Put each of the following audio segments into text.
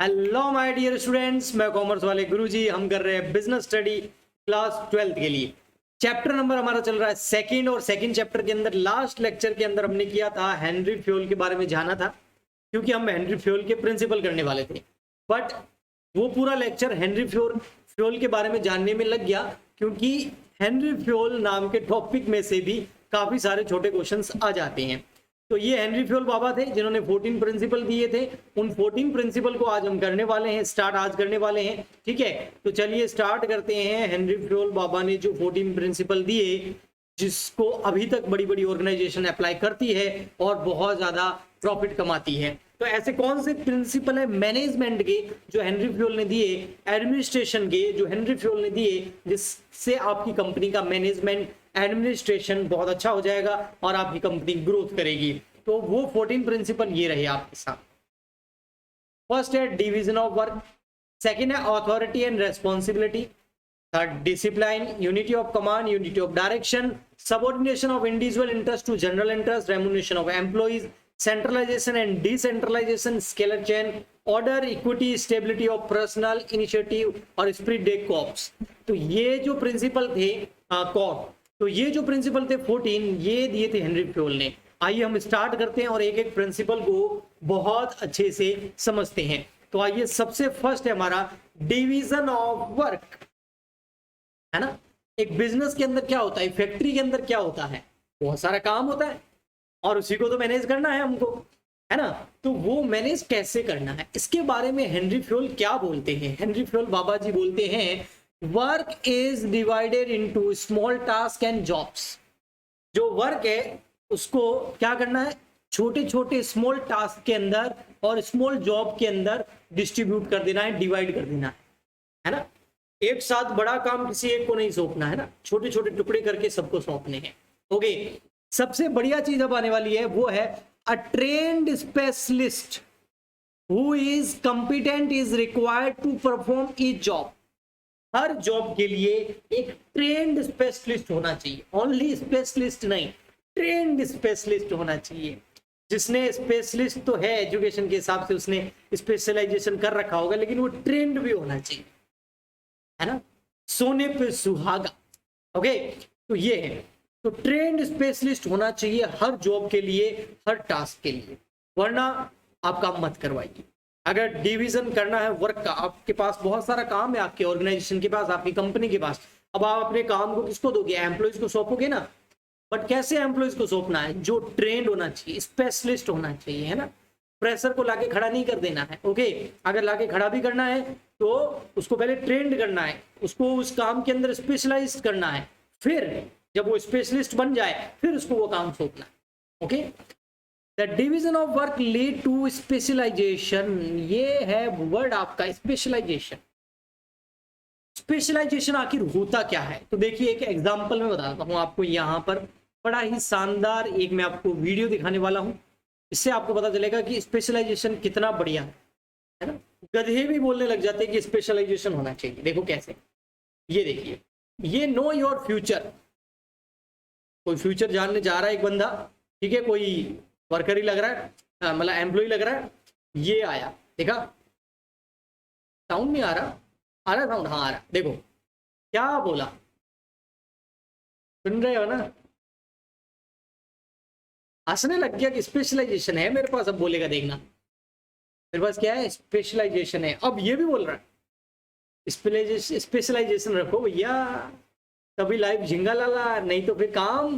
Hello my dear students, मैं commerce वाले गुरुजी। हम कर रहे हैं बिजनेस स्टडी क्लास 12th के लिए। चैप्टर नंबर हमारा चल रहा है सेकंड, और सेकंड चैप्टर के अंदर लास्ट लेक्चर के अंदर हमने किया था हेनरी फ्यूल के बारे में जाना था, क्योंकि हम हेनरी फ्यूल के प्रिंसिपल करने वाले थे। बट वो पूरा लेक्चर हेनरी फ्यूल के बारे में जानने में लग गया, क्योंकि हेनरी फ्यूल नाम के टॉपिक में से भी काफी सारे छोटे क्वेश्चंस आ जाते हैं। तो ये हेनरी फ्यूल बाबा थे जिन्होंने 14 प्रिंसिपल दिए थे। उन 14 प्रिंसिपल को आज हम करने वाले हैं, स्टार्ट आज करने वाले हैं। ठीक है, तो चलिए स्टार्ट करते हैं। हेनरी फ्यूल बाबा ने जो 14 प्रिंसिपल दिए, जिसको अभी तक बड़ी बड़ी ऑर्गेनाइजेशन अप्लाई करती है और बहुत ज्यादा प्रॉफिट कमाती है। तो ऐसे कौन से प्रिंसिपल है मैनेजमेंट के जो हेनरी फ्यूल ने दिए, एडमिनिस्ट्रेशन के जो हेनरी फ्यूल ने दिए, जिससे आपकी कंपनी का मैनेजमेंट एडमिनिस्ट्रेशन बहुत अच्छा हो जाएगा और आपकी कंपनी ग्रोथ करेगी। तो वो 14 प्रिंसिपल ये रहे आपके साथ। फर्स्ट है डिवीजन ऑफ वर्क, सेकंड है authority and responsibility, third discipline, unity of command, unity of direction, subordination of individual interest to general interest, remuneration of employees, centralisation and decentralisation, scalar chain, order, equity, stability of personnel initiative और spirit de corps. तो ये जो principal थे तो ये जो principal थे 14, ये दिए थे हेनरी फ्यूल ने। आइए हम स्टार्ट करते हैं और एक एक प्रिंसिपल को बहुत अच्छे से समझते हैं। तो आइए, सबसे फर्स्ट है हमारा डिवीजन ऑफ वर्क, है ना। एक बिजनेस के अंदर क्या होता है, फैक्ट्री के अंदर क्या होता है, बहुत सारा काम होता है और उसी को तो मैनेज करना है हमको, है ना। तो वो मैनेज कैसे करना है, इसके बारे में हेनरी फ्यूल क्या बोलते हैं। हेनरी फ्यूल बाबा जी बोलते हैं, work is divided into small task and jobs. जो वर्क है उसको क्या करना है, छोटे छोटे स्मॉल टास्क के अंदर और स्मॉल जॉब के अंदर डिस्ट्रीब्यूट कर देना है, डिवाइड कर देना है ना। एक साथ बड़ा काम किसी एक को नहीं सौंपना है ना, छोटे छोटे टुकड़े करके सबको सौंपने हैं। ओके, सबसे बढ़िया चीज अब आने वाली है, वो है a trained specialist who is competent is required to perform each job. हर जॉब के लिए एक ट्रेन्ड स्पेशलिस्ट होना चाहिए, ओनली स्पेशलिस्ट नहीं, ट्रेन्ड स्पेशलिस्ट होना चाहिए। जिसने स्पेशलिस्ट तो है एजुकेशन के हिसाब से, उसने स्पेशलाइजेशन कर रखा होगा, लेकिन वो ट्रेंड भी होना चाहिए, है ना, सोने पे सुहागा। ओके, तो ये है, तो ट्रेंड स्पेशलिस्ट होना चाहिए हर जॉब के लिए, हर टास्क के लिए, वरना आप काम मत करवाइए। अगर डिवीजन करना है वर्क का, आपके पास बहुत सारा काम है, आपके ऑर्गेनाइजेशन के पास, आपकी कंपनी के पास, अब आप अपने काम को किसको दोगे, एम्प्लॉइज को सौंपोगे ना। बट कैसे एम्प्लॉइज को सौंपना है, जो ट्रेंड होना चाहिए, स्पेशलिस्ट होना चाहिए, है ना। प्रेशर को लाके खड़ा नहीं कर देना है। ओके, अगर लाके खड़ा भी करना है तो उसको पहले ट्रेंड करना है, उसको उस काम के अंदर स्पेशलाइज करना है, फिर जब वो स्पेशलिस्ट बन जाए फिर उसको वो काम सौंपना है। Okay, the division of work lead to specialisation, ये है वर्ड आपका स्पेशलाइजेशन। स्पेशलाइजेशन आखिर होता क्या है, तो देखिए एक एग्जांपल में बताता हूं आपको। यहाँ पर बड़ा ही शानदार एक मैं आपको वीडियो दिखाने वाला हूं, इससे आपको पता चलेगा कि स्पेशलाइजेशन कितना बढ़िया है ना। गधे भी बोलने लग जाते हैं कि स्पेशलाइजेशन होना चाहिए। देखो कैसे, ये देखिए, ये नो योर फ्यूचर, कोई फ्यूचर जानने जा रहा है एक बंदा, ठीक है, कोई वर्कर ही लग रहा है, मतलब एम्प्लॉय लग रहा है। ये आया, देखा, साउंड नहीं आ रहा, आ रहा साउंड, हाँ आ रहा। देखो क्या बोला, सुन रहे हो ना, हंसने लग गया कि स्पेशलाइजेशन है मेरे पास। अब बोलेगा, देखना मेरे पास क्या है, स्पेशलाइजेशन है। अब ये भी बोल रहा है स्पेशलाइजेशन रखो भैया, तभी लाइफ झिंगा लाला, नहीं तो फिर काम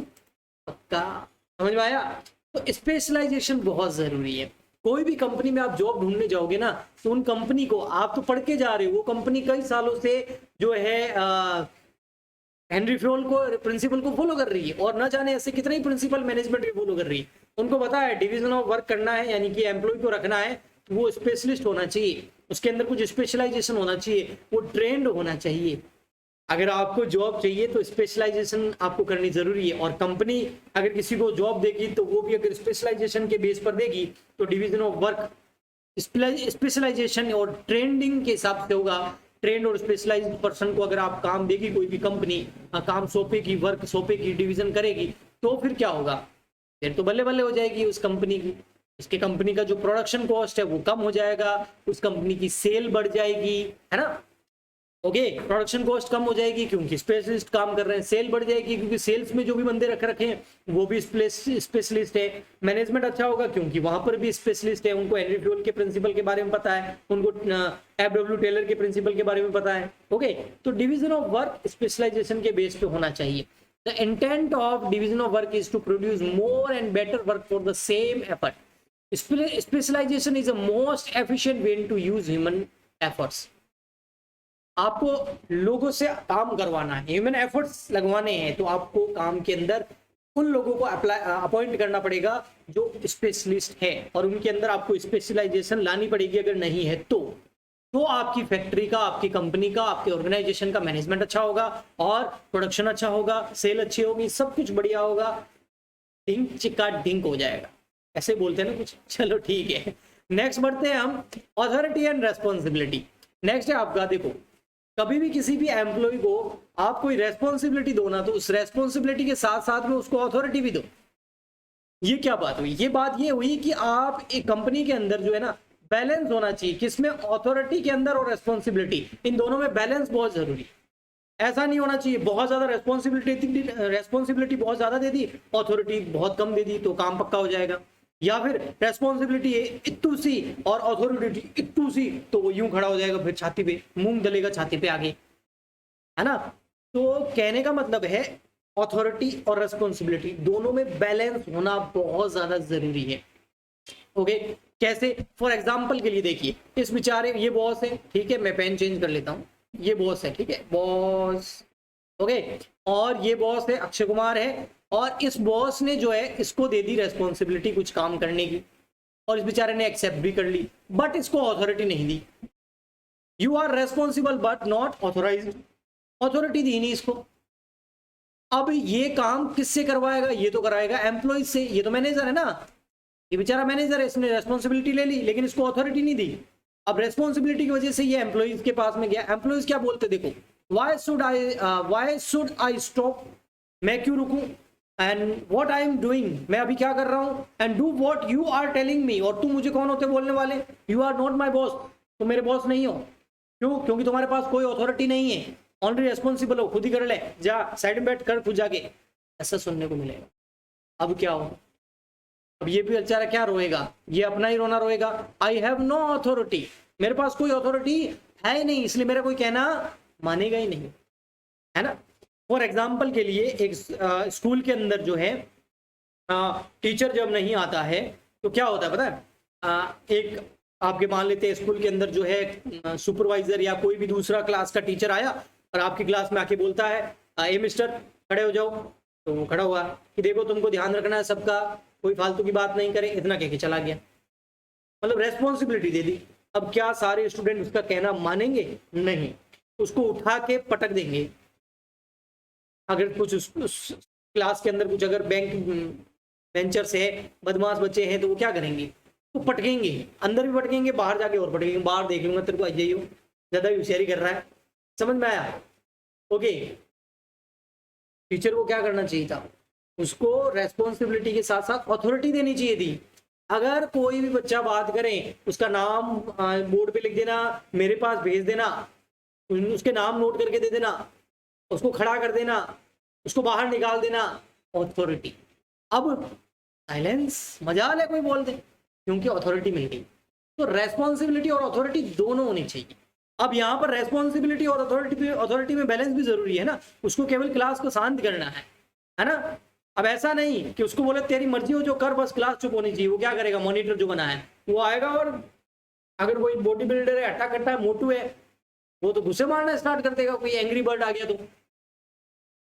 पक्का। समझ में आया। तो स्पेशलाइजेशन बहुत जरूरी है। कोई भी कंपनी में आप जॉब ढूंढने जाओगे ना, तो उन कंपनी को आप तो पढ़ के जा रहे हो, वो कंपनी कई सालों से जो है हेनरी फ्यूल को प्रिंसिपल को फॉलो कर रही है, और ना जाने ऐसे कितने ही प्रिंसिपल मैनेजमेंट भी फॉलो कर रही है। उनको पता है डिवीजन ऑफ वर्क करना है, यानी कि एम्प्लॉय को रखना है, तो वो स्पेशलिस्ट होना चाहिए, उसके अंदर कुछ स्पेशलाइजेशन होना चाहिए, वो ट्रेंड होना चाहिए। अगर आपको जॉब चाहिए तो स्पेशलाइजेशन आपको करनी जरूरी है, और कंपनी अगर किसी को जॉब देगी तो वो भी अगर स्पेशलाइजेशन के बेस पर देगी, तो डिवीजन ऑफ वर्क स्पेशलाइजेशन और ट्रेंडिंग के हिसाब से होगा। ट्रेंड और स्पेशलाइज्ड पर्सन को अगर आप काम देगी कोई भी कंपनी, काम सौंपेगी, वर्क सौंपेगी, डिवीजन करेगी, तो फिर क्या होगा, फिर तो बल्ले बल्ले हो जाएगी उस कंपनी की। इसके कंपनी का जो प्रोडक्शन कॉस्ट है वो कम हो जाएगा, उस कंपनी की सेल बढ़ जाएगी, है ना। ओके, प्रोडक्शन कॉस्ट कम हो जाएगी क्योंकि स्पेशलिस्ट काम कर रहे हैं, सेल बढ़ जाएगी क्योंकि सेल्स में जो भी बंदे रख रखे हैं वो भी स्पेशलिस्ट है, मैनेजमेंट अच्छा होगा क्योंकि वहां पर भी स्पेशलिस्ट है, उनको हेनरी फ्यूल के प्रिंसिपल के बारे में पता है, उनको एफडब्ल्यू टेलर के प्रिंसिपल के बारे में पता है। ओके, तो डिवीजन ऑफ वर्क स्पेशलाइजेशन के बेस पे होना चाहिए। The intent of division of work is to produce more and better work for the same effort. Specialisation is a most efficient way to use human efforts. आपको लोगों से काम करवाना है, ह्यूमन एफर्ट्स लगवाने हैं, तो आपको काम के अंदर उन लोगों को अपॉइंट करना पड़ेगा जो स्पेशलिस्ट है, और उनके अंदर आपको स्पेशलाइजेशन लानी पड़ेगी। अगर नहीं है तो आपकी फैक्ट्री का, आपकी कंपनी का, आपके ऑर्गेनाइजेशन का मैनेजमेंट अच्छा होगा और प्रोडक्शन अच्छा होगा, सेल अच्छी होगी, सब कुछ बढ़िया होगा, डिंक चिक्का डिंक हो जाएगा, ऐसे बोलते हैं ना कुछ। चलो ठीक है, नेक्स्ट बढ़ते हैं हम, अथॉरिटी एंड रेस्पॉन्सिबिलिटी। नेक्स्ट है आपका, देखो कभी भी किसी भी एम्प्लॉय को आप कोई रेस्पॉन्सिबिलिटी दो ना, तो उस रेस्पॉन्सिबिलिटी के साथ साथ में उसको अथॉरिटी भी दो। ये क्या बात हुई? ये हुई कि आप एक कंपनी के अंदर जो है ना, बैलेंस होना चाहिए, किसमें? अथॉरिटी के अंदर और रेस्पॉन्सिबिलिटी, इन दोनों में बैलेंस बहुत जरूरी है। ऐसा नहीं होना चाहिए बहुत ज्यादा रेस्पॉन्सिबिलिटी बहुत ज्यादा दे दी, अथॉरिटी बहुत कम दे दी, तो काम पक्का हो जाएगा। या फिर रेस्पॉन्सिबिलिटी है इतू सी और अथॉरिटी इतू सी, तो वो यूं खड़ा हो जाएगा, फिर छाती पे मूंग दलेगा, छाती पे आगे, है ना। तो कहने का मतलब है अथॉरिटी और रेस्पॉन्सिबिलिटी दोनों में बैलेंस होना बहुत ज्यादा जरूरी है। ओके, कैसे? फॉर एग्जाम्पल के लिए देखिए, इस बेचारे, ये बॉस है, ठीक है, मैं पेन चेंज कर लेता हूँ, ये बॉस है, ठीक है, बॉस, ओके, और ये बॉस है, अक्षय कुमार है, और इस बॉस ने जो है इसको दे दी रेस्पॉन्सिबिलिटी कुछ काम करने की, और इस बेचारे ने एक्सेप्ट भी कर ली, बट इसको अथॉरिटी नहीं दी। You are responsible but not authorised, authority दी नहीं इसको। अब ये काम किससे करवाएगा? ये तो कराएगा एम्प्लॉय से, ये तो मैनेजर है ना, ये बेचारा मैनेजर है, इसने रेस्पॉन्सिबिलिटी ले ली लेकिन इसको अथॉरिटी नहीं दी। अब रेस्पॉन्सिबिलिटी की वजह से ये एम्प्लॉयज के पास में गया, एम्प्लॉयज क्या बोलते, देखो, व्हाई शुड आई स्टॉप, मैं क्यों रुकूं, and what I am doing, मैं अभी क्या कर रहा हूं, and do what you are telling me, और तुम मुझे कौन होते बोलने वाले, you are not my boss, तुम मेरे बॉस नहीं हो। क्यों? क्योंकि तुम्हारे पास कोई अथॉरिटी नहीं है, ऑनली रेस्पॉन्सिबल हो, खुद ही कर ले, जा साइड में बैठ कर खुद जाके, ऐसा सुनने को मिलेगा। अब क्या हो, अब ये भी बेचारा क्या रोएगा, ये अपना ही रोना रोएगा, आई हैव नो अथॉरिटी, मेरे पास कोई अथॉरिटी है ही नहीं, इसलिए मेरा कोई कहना मानेगा ही नहीं, है ना। फॉर एग्जाम्पल के लिए एक स्कूल के अंदर जो है टीचर जब नहीं आता है तो क्या होता है पता है, एक आपके मान लेते हैं स्कूल के अंदर जो है सुपरवाइजर या कोई भी दूसरा क्लास का टीचर आया और आपकी क्लास में आके बोलता है, ए मिस्टर खड़े हो जाओ, तो वो खड़ा हुआ कि देखो तुमको ध्यान रखना है सबका, कोई फालतू की बात नहीं करे, इतना कह के चला गया, मतलब रेस्पॉन्सिबिलिटी दे दी। अब क्या सारे स्टूडेंट उसका कहना मानेंगे? नहीं, उसको उठा के पटक देंगे। अगर कुछ उस क्लास के अंदर कुछ अगर बेंचर्स है, बदमाश बच्चे हैं, तो वो क्या करेंगे, तो पटकेंगे, अंदर भी पटकेंगे, बाहर जाके और पटकेंगे, बाहर देख लूंगा तेरे को आ जाइयो, ज्यादा होशियारी कर रहा है, समझ में आया? ओके, टीचर को क्या करना चाहिए था, उसको रेस्पॉन्सिबिलिटी के साथ साथ अथॉरिटी देनी चाहिए थी। अगर कोई भी बच्चा बात करे, उसका नाम बोर्ड पे लिख देना, मेरे पास भेज देना, उसके नाम नोट करके दे देना, उसको खड़ा कर देना, उसको बाहर निकाल देना, अथॉरिटी। अब साइलेंस, मजाल है कोई बोल दे, क्योंकि अथॉरिटी मिल गई। तो रेस्पॉन्सिबिलिटी और अथॉरिटी दोनों होनी चाहिए। अब यहाँ पर रेस्पॉन्सिबिलिटी और अथॉरिटी में बैलेंस भी जरूरी है ना, उसको केवल क्लास को शांत करना है ना। अब ऐसा नहीं कि उसको बोले तेरी मर्जी हो जो कर, बस क्लास चुप होनी चाहिए। वो क्या करेगा, मॉनिटर जो बना है वो आएगा, और अगर कोई बॉडी बिल्डर है, हट्टा कट्टा है, मोटू है, वो तो गुस्से मारना स्टार्ट कर देगा, कोई एंग्री बर्ड आ गया तो,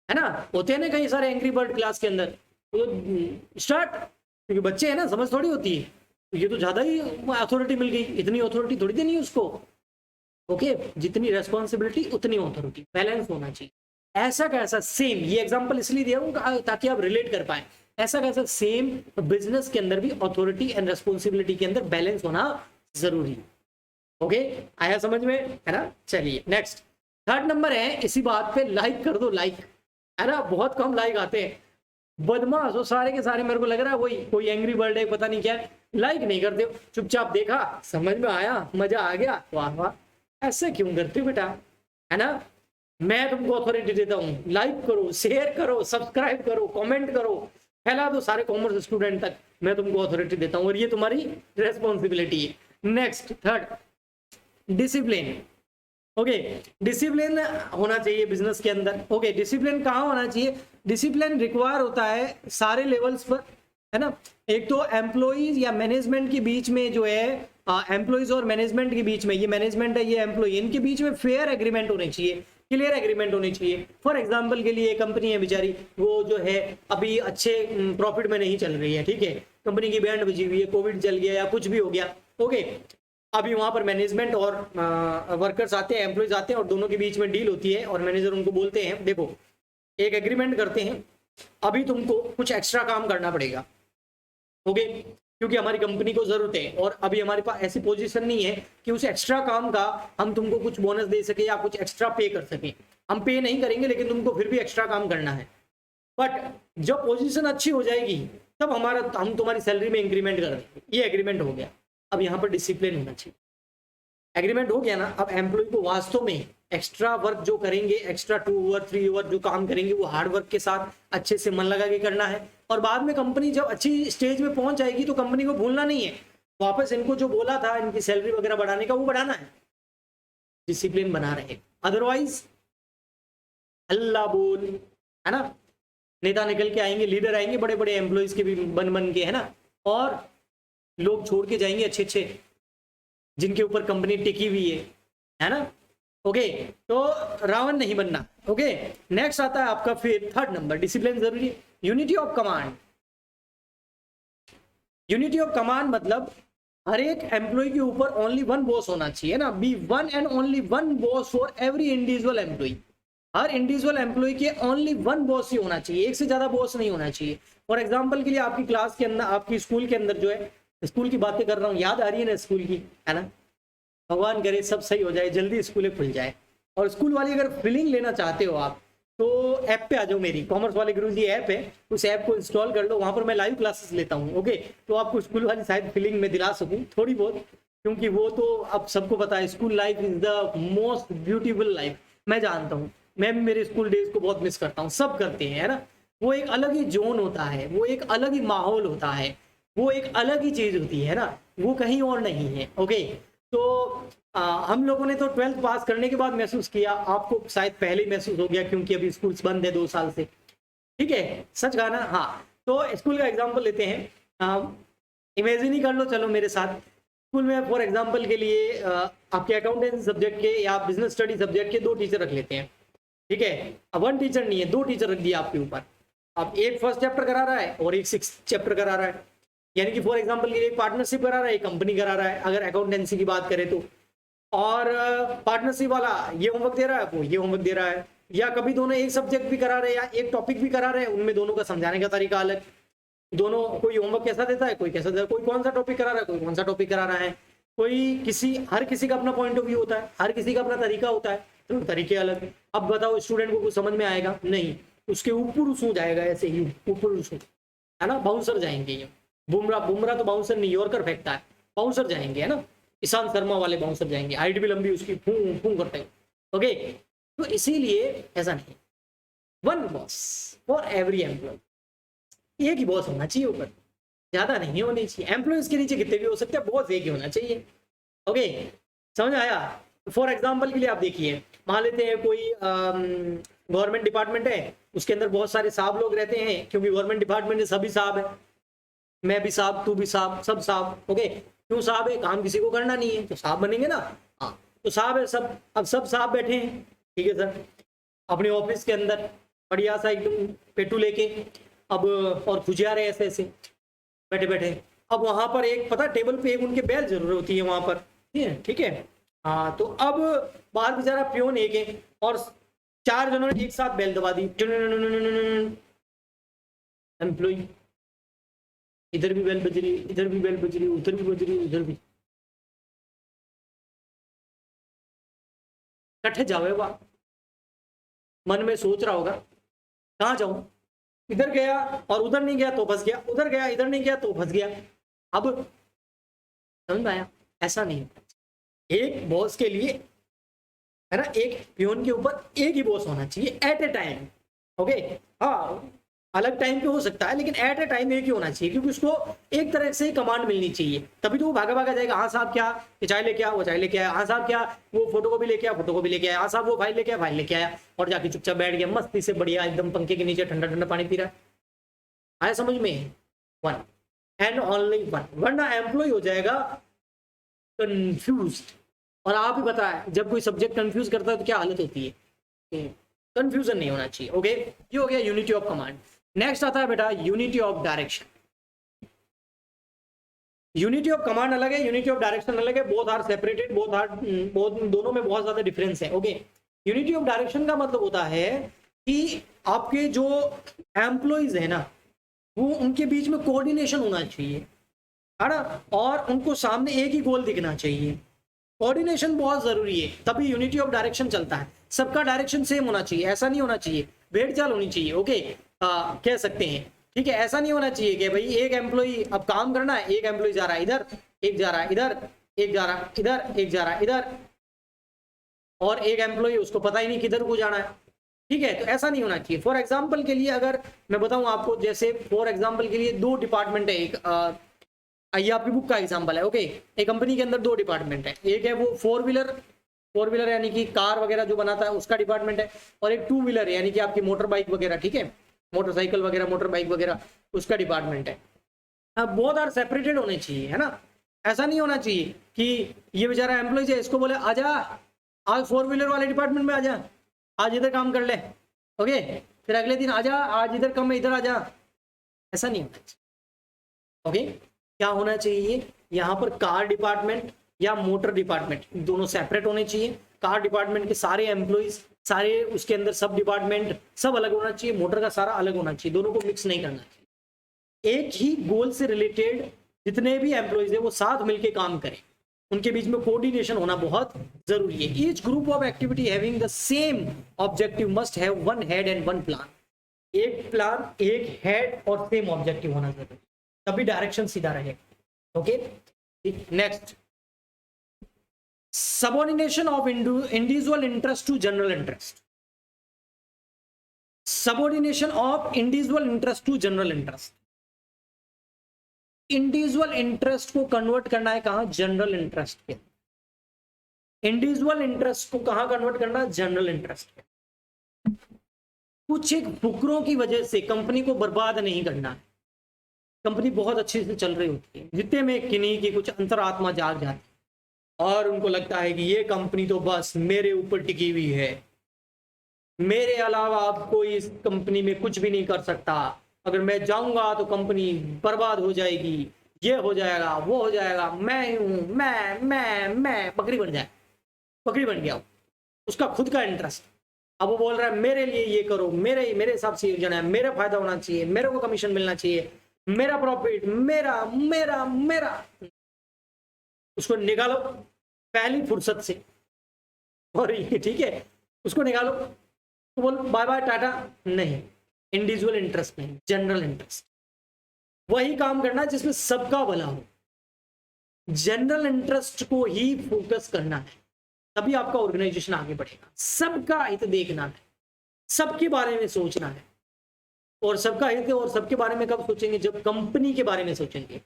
है ना। होते हैं ना कई सारे एंग्री बर्ड क्लास के अंदर, तो स्टार्ट, क्योंकि बच्चे हैं ना, समझ थोड़ी होती है, तो ये तो ज्यादा ही अथॉरिटी मिल गई, इतनी अथॉरिटी थोड़ी देनी है उसको। ओके, जितनी रेस्पॉन्सिबिलिटी उतनी अथॉरिटी, बैलेंस होना चाहिए। ऐसा कैसा सेम, ये एग्जांपल इसलिए दिया हूं ताकि आप रिलेट कर पाए, ऐसा कैसा सेम बिजनेस के अंदर भी अथॉरिटी एंड रेस्पॉन्सिबिलिटी के अंदर बैलेंस होना जरूरी है। ओके, आया समझ में, है ना। चलिए नेक्स्ट, थर्ड नंबर है, इसी बात पे लाइक कर दो, लाइक, है ना, बहुत कम लाइक आते हैं, बदमाश हो सारे के सारे, मेरे को लग रहा है वही कोई एंग्री बर्ड है, पता नहीं क्या है, लाइक नहीं करते हो, चुपचाप देखा, समझ में आया, मजा आ गया, वाह वाह, ऐसे क्यों करते हो बेटा, है ना। मैं तुमको अथॉरिटी देता हूँ, लाइक करो, शेयर करो, सब्सक्राइब करो, कमेंट करो, फैला दो सारे कॉमर्स स्टूडेंट तक, मैं तुमको अथॉरिटी देता हूँ और ये तुम्हारी रेस्पॉन्सिबिलिटी है। Next third, discipline. Okay, discipline होना चाहिए बिजनेस के अंदर। ओके, डिसिप्लिन कहाँ होना चाहिए, डिसिप्लिन रिक्वायर होता है सारे लेवल्स पर, है ना। एक तो एम्प्लॉइज या मैनेजमेंट के बीच में जो है, एम्प्लॉइज और मैनेजमेंट के बीच में, ये मैनेजमेंट है ये एम्प्लॉय, इनके बीच में फेयर एग्रीमेंट होने चाहिए, क्लियर एग्रीमेंट होनी चाहिए। फॉर एग्जांपल के लिए कंपनी है बेचारी, वो जो है अभी अच्छे प्रॉफिट में नहीं चल रही है, ठीक है, कंपनी की बैंड बजी हुई है, कोविड चल गया या कुछ भी हो गया। ओके, अभी वहां पर मैनेजमेंट और वर्कर्स आते हैं, एम्प्लॉइज आते हैं और दोनों के बीच में डील होती है और मैनेजर उनको बोलते हैं देखो एक एग्रीमेंट करते हैं, अभी तुमको कुछ एक्स्ट्रा काम करना पड़ेगा, ओके, क्योंकि हमारी कंपनी को जरूरत है और अभी हमारे पास ऐसी पोजीशन नहीं है कि उस एक्स्ट्रा काम का हम तुमको कुछ बोनस दे सके या कुछ एक्स्ट्रा पे कर सके। हम पे नहीं करेंगे लेकिन तुमको फिर भी एक्स्ट्रा काम करना है, बट जब पोजीशन अच्छी हो जाएगी तब हम तुम्हारी सैलरी में इंक्रीमेंट कर देंगे। ये एग्रीमेंट हो गया। अब यहाँ पर डिसिप्लिन होना चाहिए, एग्रीमेंट हो गया ना। अब एम्प्लॉय को वास्तव में एक्स्ट्रा वर्क जो करेंगे, एक्स्ट्रा 2 ओवर 3 ओवर जो काम करेंगे, वो हार्ड वर्क के साथ अच्छे से मन लगा के करना है और बाद में कंपनी जब अच्छी स्टेज में पहुंच जाएगी तो कंपनी को भूलना नहीं है, वापस इनको जो बोला था इनकी सैलरी वगैरह बढ़ाने का वो बढ़ाना है, डिसिप्लिन बना रहे। अदरवाइज अल्लाह बोल, है ना, नेता निकल के आएंगे, लीडर आएंगे बड़े बड़े एम्प्लॉयज के भी बन के, है ना, और लोग छोड़ के जाएंगे अच्छे अच्छे जिनके ऊपर कंपनी टिकी हुई है ना। ओके, तो रावण नहीं बनना। ओके, नेक्स्ट आता है आपका फिर थर्ड नंबर, डिसिप्लिन जरूरी है। Unity of command. Unity of command मतलब हर एक एम्प्लॉय के ऊपर ओनली वन बॉस होना चाहिए ना, be one and only one boss for every individual employee. हर इंडिविजुअल एम्प्लॉय के ओनली वन बॉस ही होना चाहिए, एक से ज्यादा बॉस नहीं होना चाहिए। फॉर एग्जाम्पल के लिए आपकी क्लास के अंदर, आपकी स्कूल के अंदर जो है, स्कूल की बातें कर रहा हूँ, याद आ रही है ना स्कूल की, है ना, भगवान करे सब सही हो जाए, जल्दी स्कूलें खुल जाए। और स्कूल वाली अगर फीलिंग लेना चाहते हो आप तो ऐप पे आ जाओ, मेरी कॉमर्स वाले गुरुजी ऐप है, उस ऐप को इंस्टॉल कर लो, वहां पर मैं लाइव क्लासेस लेता हूँ। ओके, तो आपको स्कूल वाली शायद फीलिंग में दिला सकूँ थोड़ी बहुत, क्योंकि वो तो अब सबको पता है, school life is the most beautiful life. मैं जानता हूँ, मैं भी मेरे स्कूल डेज को बहुत मिस करता हूँ, सब करते हैं, है ना। वो एक अलग ही जोन होता है, वो एक अलग ही माहौल होता है, वो एक अलग ही चीज होती है ना, वो कहीं और नहीं है। ओके, तो हम लोगों ने तो 12th पास करने के बाद महसूस किया, आपको शायद पहले ही महसूस हो गया क्योंकि अभी स्कूल बंद है 2 साल से, ठीक है, सच कहा ना। हाँ, तो स्कूल का एग्जाम्पल लेते हैं, इमेजिन ही कर लो चलो मेरे साथ। स्कूल में फॉर एग्जाम्पल के लिए आपके अकाउंटेंसी सब्जेक्ट के या बिजनेस स्टडी सब्जेक्ट के 2 टीचर रख लेते हैं, ठीक है। अब 1 टीचर नहीं है, 2 टीचर रख दिया आपके ऊपर। अब एक फर्स्ट चैप्टर करा रहा है और एक 6th चैप्टर करा रहा है, यानी कि फॉर एग्जाम्पल के लिए पार्टनरशिप करा रहा है, एक कंपनी करा रहा है अगर अकाउंटेंसी की बात करें तो, और पार्टनरशिप वाला ये होमवर्क दे रहा है, वो ये होमवर्क दे रहा है, या कभी दोनों एक सब्जेक्ट भी करा रहे हैं या एक टॉपिक भी करा रहे हैं, उनमें दोनों का समझाने का तरीका अलग, दोनों कोई होमवर्क कैसा देता है, कोई कैसा देता है, कोई कौन सा टॉपिक करा रहा है, कोई कौन सा टॉपिक करा रहा है, हर किसी का अपना पॉइंट ऑफ व्यू होता है, हर किसी का अपना तरीका होता है, तो तरीके अलग। अब बताओ स्टूडेंट को कुछ समझ में आएगा नहीं, उसके ऊपर उसू जाएगा, ऐसे ही ऊपर उसू, है ना, बाउंसर जाएंगे ये। बुमराह तो बाउंसर नहीं, यॉर्कर फेंकता है, बाउंसर जाएंगे, है ना, ईशांत शर्मा वाले बाउंसर जाएंगे, हाइट भी लंबी उसकी, फू फू करते हैं। ओके, तो इसीलिए ऐसा नहीं, one boss for every employee, एक ही बॉस होना चाहिए ऊपर, ज्यादा नहीं होनी चाहिए। एम्प्लॉयज के नीचे कितने भी हो सकते हैं, बॉस एक ही होना चाहिए। ओके, समझ आया। फॉर एग्जाम्पल के लिए आप देखिए, मान लेते हैं कोई गवर्नमेंट डिपार्टमेंट है, उसके अंदर बहुत सारे साहब लोग रहते हैं, क्योंकि गवर्नमेंट डिपार्टमेंट में सभी साहब है, मैं भी साहब, तू भी साहब, सब साहब। ओके, क्यों साहब है, काम किसी को करना नहीं है तो साहब बनेंगे ना। हाँ, तो साहब है सब, अब सब साहब बैठे हैं, ठीक है सर, अपने ऑफिस के अंदर बढ़िया सा एकदम पेटू लेके, अब और खुजिया रहे ऐसे ऐसे बैठे बैठे। अब वहां पर एक पता टेबल पे एक उनके बैल जरूर होती है वहां पर, ठीक है। हाँ, तो अब बाहर बेचारा प्योन एक है और 4 जनों ने एक साथ बैल दबा दी, एम्प्लॉय, इधर भी बेल बज रही, इधर भी बेल बज रही, उधर भी बज रही, उधर भी, कट्ठे जावे वाह, मन में सोच रहा होगा कहाँ जाऊं, इधर गया और उधर नहीं गया तो फंस गया, उधर गया इधर नहीं गया तो फंस गया। अब समझ में आया? ऐसा नहीं होता, एक बॉस के लिए, है ना, एक पियोन के ऊपर एक ही बॉस होना चाहिए एट ए टाइम। ओके, हाँ अलग टाइम पे हो सकता है, लेकिन एट ए टाइम एक ही होना चाहिए, क्योंकि उसको एक तरह से कमांड मिलनी चाहिए, तभी तो वो भागा भागा जाएगा। हाँ साहब क्या, ये चाय लेके आ, वो चाय लेके आया। हाँ साहब क्या, वो फोटो को भी लेके आया, फोटो को भी लेके आया। हाँ साहब वो फाइल लेके आया, फाइल लेके आया, और जाके चुपचाप बैठ गया मस्ती से, बढ़िया एकदम पंखे के नीचे ठंडा ठंडा पानी पी रहा है। आया समझ में? वन एंड ओनली वन, वरना एम्प्लॉय हो जाएगा कंफ्यूज। और आप ही बताए, जब कोई सब्जेक्ट कंफ्यूज करता है तो क्या हालत होती है? कंफ्यूजन नहीं होना चाहिए। ओके, ये हो गया यूनिटी ऑफ कमांड। नेक्स्ट आता है बेटा unity of direction. Unity of command अलग है, यूनिटी ऑफ डायरेक्शन अलग है, both are separated, both are, दोनों में बहुत ज्यादा डिफरेंस है। ओके, यूनिटी ऑफ डायरेक्शन का मतलब होता है कि आपके जो एम्प्लॉइज है ना, वो उनके बीच में कोऑर्डिनेशन होना चाहिए, है ना, और उनको सामने एक ही गोल दिखना चाहिए। कोऑर्डिनेशन बहुत जरूरी है, तभी यूनिटी ऑफ डायरेक्शन चलता है। सबका डायरेक्शन सेम होना चाहिए, ऐसा नहीं होना चाहिए, भेड़ चाल होनी चाहिए। ओके, कह सकते हैं, ठीक है, ऐसा नहीं होना चाहिए कि भाई एक एम्प्लॉई, अब काम करना है, एक एम्प्लॉई जा रहा है इधर, एक जा रहा है इधर, एक जा रहा है इधर, एक जा रहा है इधर, और एक एम्प्लॉई उसको पता ही नहीं किधर को जाना है। ठीक है, तो ऐसा नहीं होना चाहिए। फॉर एग्जाम्पल के लिए अगर मैं बताऊं आपको, जैसे फॉर एग्जाम्पल के लिए दो डिपार्टमेंट है, एक ये आपकी बुक का एग्जाम्पल है। ओके, एक कंपनी के अंदर दो डिपार्टमेंट है, एक है वो फोर व्हीलर यानी कि कार वगैरह जो बनाता है उसका डिपार्टमेंट है, और एक टू व्हीलर यानी कि आपकी मोटर बाइक वगैरह, ठीक है, मोटरसाइकिल वगैरह, मोटर बाइक वगैरह, उसका डिपार्टमेंट है। अब बोथ आर सेपरेटेड होने चाहिए, है ना। ऐसा नहीं होना चाहिए कि ये बेचारा एम्प्लॉय है, इसको बोले आजा आज फोर व्हीलर वाले डिपार्टमेंट में आजा, आज इधर काम कर ले। ओके, फिर अगले दिन आजा आज इधर काम है, इधर आजा। ऐसा नहीं होना चाहिए। ओके, क्या होना चाहिए यहाँ पर, कार डिपार्टमेंट या मोटर डिपार्टमेंट दोनों सेपरेट होने चाहिए। कार डिपार्टमेंट के सारे एम्प्लॉइज, सारे उसके अंदर सब डिपार्टमेंट सब अलग होना चाहिए, मोटर का सारा अलग होना चाहिए, दोनों को मिक्स नहीं करना चाहिए। एक ही गोल से रिलेटेड जितने भी एम्प्लॉइज है वो साथ मिलके काम करें, उनके बीच में कोऑर्डिनेशन होना बहुत जरूरी है। Each group of activity having the same objective must have one head and one plan. एक प्लान, एक हेड और सेम ऑब्जेक्टिव होना जरूरी, तभी डायरेक्शन सीधा रहेगा। Okay, next, subordination of individual interest to general interest. Subordination of individual interest to general interest. Individual interest को convert करना है कहां? जनरल इंटरेस्ट के। इंडिविजुअल इंटरेस्ट को कहां कन्वर्ट करना? जनरल इंटरेस्ट के। कुछ एक फुकरों की वजह से कंपनी को बर्बाद नहीं करना है। कंपनी बहुत अच्छे से चल रही होती है, जितने में किन्हीं की कुछ अंतरात्मा जाग जाती है और उनको लगता है कि ये कंपनी तो बस मेरे ऊपर टिकी हुई है, मेरे अलावा आप कोई इस कंपनी में कुछ भी नहीं कर सकता, अगर मैं जाऊंगा तो कंपनी बर्बाद हो जाएगी, ये हो जाएगा, वो हो जाएगा, मैं हूं, मैं बकरी बन जाए, बकरी बन गया उसका खुद का इंटरेस्ट। अब वो बोल रहा है मेरे लिए ये करो, मेरे हिसाब से योजना है, मेरा फायदा होना चाहिए, मेरे को कमीशन मिलना चाहिए, मेरा प्रॉफिट, मेरा मेरा मेरा। उसको निकालो पहली फुर्सत से, और ये ठीक है, उसको निकालो तो बोल बाय बाय टाटा। नहीं, इंडिविजुअल इंटरेस्ट नहीं, जनरल इंटरेस्ट। वही काम करना जिसमें सबका भला हो, जनरल इंटरेस्ट को ही फोकस करना है, तभी आपका ऑर्गेनाइजेशन आगे बढ़ेगा। सबका हित देखना है, सबके बारे में सोचना है, और सबका हित और सबके बारे में कब सोचेंगे? जब कंपनी के बारे में सोचेंगे,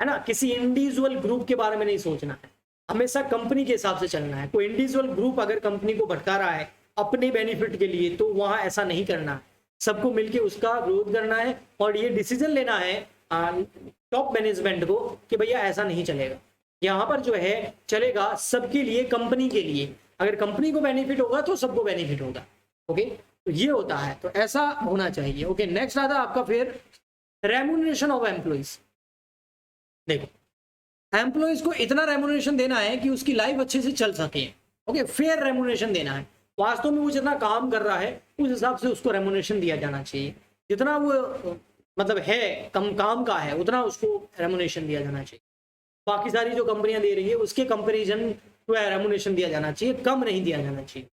है ना। किसी इंडिविजुअल ग्रुप के बारे में नहीं सोचना है, हमेशा कंपनी के हिसाब से चलना है। कोई इंडिविजुअल ग्रुप अगर कंपनी को भटका रहा है अपने बेनिफिट के लिए, तो वहां ऐसा नहीं करना है, सबको मिलकर उसका विरोध करना है, और ये डिसीजन लेना है टॉप मैनेजमेंट को कि भैया ऐसा नहीं चलेगा, यहाँ पर जो है चलेगा सबके लिए, कंपनी के लिए। अगर कंपनी को बेनिफिट होगा तो सबको बेनिफिट होगा। ओके, तो ये होता है, तो ऐसा होना चाहिए। ओके, नेक्स्ट आता है आपका फिर रेम्यूनरेशन ऑफ एम्प्लॉइज। देखो, एम्प्लॉइज को इतना रेम्यूनरेशन देना है कि उसकी लाइफ अच्छे से चल सके। ओके, फेयर रेम्यूनरेशन देना है, वास्तव में वो जितना काम कर रहा है उस हिसाब से उसको रेम्यूनरेशन दिया जाना चाहिए, जितना वो मतलब है कम काम का है उतना उसको रेम्यूनरेशन दिया जाना चाहिए। बाकी सारी जो कंपनियां दे रही है उसके कंपैरिजन तो रेम्यूनरेशन दिया जाना चाहिए, कम नहीं दिया जाना चाहिए,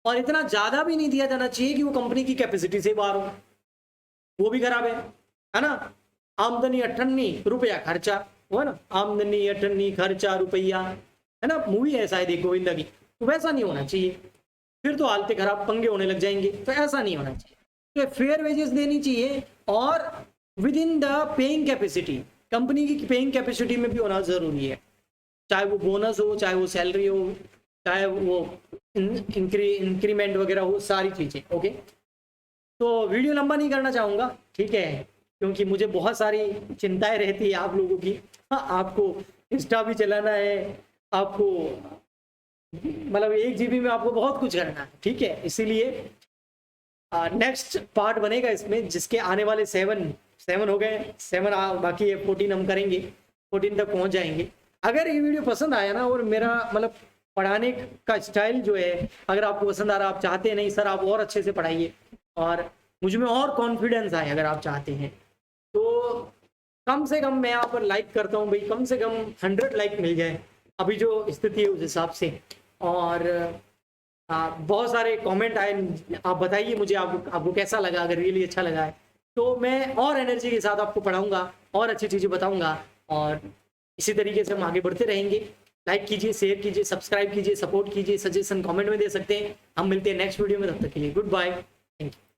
और इतना ज्यादा भी नहीं दिया जाना चाहिए कि वो कंपनी की कैपेसिटी से बाहर हो, वो भी खराब है ना। आमदनी 98, रुपया खर्चा, वो है ना, आमदनी अठन्नी खर्चा रुपया, है ना, मूवी है शायद एक गोविंदा की, तो वैसा नहीं होना चाहिए, फिर तो हालत खराब, पंगे होने लग जाएंगे, तो ऐसा नहीं होना चाहिए। तो फेयर वेजेस देनी चाहिए और with in the paying capacity, company की पेइंग कैपेसिटी में भी होना जरूरी है, चाहे वो बोनस हो, चाहे वो सैलरी हो, चाहे वो इंक्रीमेंट वगैरह हो, सारी चीजें। ओके, तो वीडियो लंबा नहीं करना चाहूंगा, ठीक है, क्योंकि मुझे बहुत सारी चिंताएं रहती है आप लोगों की। हाँ, आपको इंस्टा भी चलाना है, आपको मतलब 1 GB में आपको बहुत कुछ करना है, ठीक है, इसीलिए नेक्स्ट पार्ट बनेगा इसमें, जिसके आने वाले 7 हो गए, 7 बाकी है, 14 हम करेंगे, 14 तक पहुंच जाएंगे। अगर ये वीडियो पसंद आया ना, और मेरा मतलब पढ़ाने का स्टाइल जो है अगर आपको पसंद आ रहा, आप चाहते हैं नहीं सर आप और अच्छे से पढ़ाइए और मुझ में और कॉन्फिडेंस आए, अगर आप चाहते हैं तो कम से कम मैं यहाँ पर लाइक करता हूँ भाई, कम से कम 100 लाइक मिल जाए अभी जो स्थिति है उस हिसाब से। और बहुत सारे कमेंट आए, आप बताइए मुझे आपको कैसा लगा, अगर रियली अच्छा लगा है तो मैं और एनर्जी के साथ आपको पढ़ाऊंगा और अच्छी चीज़ें बताऊंगा, और इसी तरीके से हम आगे बढ़ते रहेंगे। लाइक कीजिए, शेयर कीजिए, सब्सक्राइब कीजिए, सपोर्ट कीजिए, सजेशन कमेंट में दे सकते हैं। हम मिलते हैं नेक्स्ट वीडियो में, तब तक के लिए गुड बाय, थैंक यू।